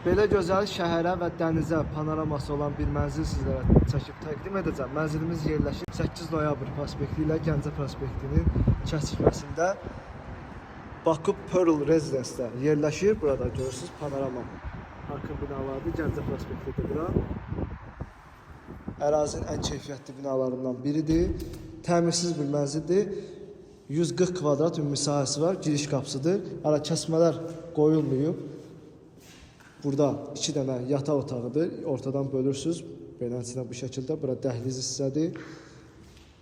Belə gözəl şəhərə və dənizə panoraması olan bir mənzil sizlərə çəkib təqdim edəcəm. Mənzilimiz yerləşir 8 noyabr prospekti ilə Gəncə prospektinin kəsişməsində Bakub Pearl Residence-də yerləşir. Burada görürsünüz panorama haqqı binalardır. Gəncə prospektidir bura. Ərazinin ən keyfiyyətli binalarından biridir. Təmirsiz bir mənzildir. 140 kvadrat ümumi sahəsi var. Giriş qapısıdır. Ara kəsmələr qoyulmayıb. Burada 2 dənə yataq otağıdır. Ortadan bölürsünüz. Beləsinə bu şəkildə. Bura dəhliz hissədir.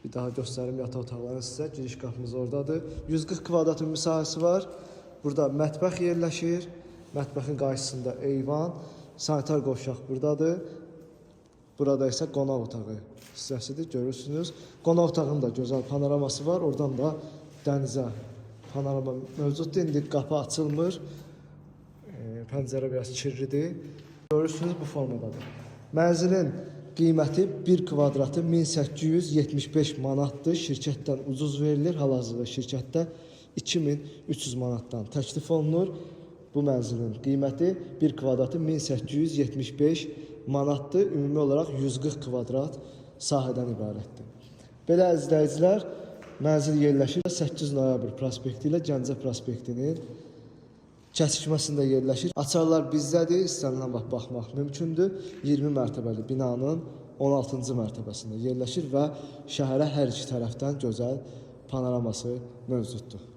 Bir daha göstərim yataq otaqlarını sizə. Giriş qapımız oradadır. 140 kvadrat ümumi sahəsi var. Burada mətbəx yerləşir. Mətbəxin qarşısında eyvan. Sanitar qovşaq buradadır. Burada isə qonaq otağı hissəsidir. Görürsünüz. Qonaq otağının da gözəl panoraması var. Oradan da dənizə panorama mövcuddur. İndi qapı açılmır. Pəncərə biraz kirlidir. Görürsünüz bu formadadır. Mənzilin qiyməti 1 kvadratı 1875 manatdır. Şirkətdən ucuz verilir. Hal-hazırda şirkətdə 2300 manatdan təklif olunur. Bu mənzilin qiyməti 1 kvadratı 1875 manatdır. Ümumi olaraq 140 kvadrat sahədən ibarətdir. Belə izləyicilər, mənzil yerləşir 8 noyabr prospekti ilə Gəncə prospektinin kəsişməsində yerləşir. Açarlar bizdədir. İstənilən vaxt baxmaq mümkündür. 20 mərtəbəli binanın 16-cı mərtəbəsində yerləşir və şəhərə hər iki tərəfdən gözəl panoraması mövcuddur.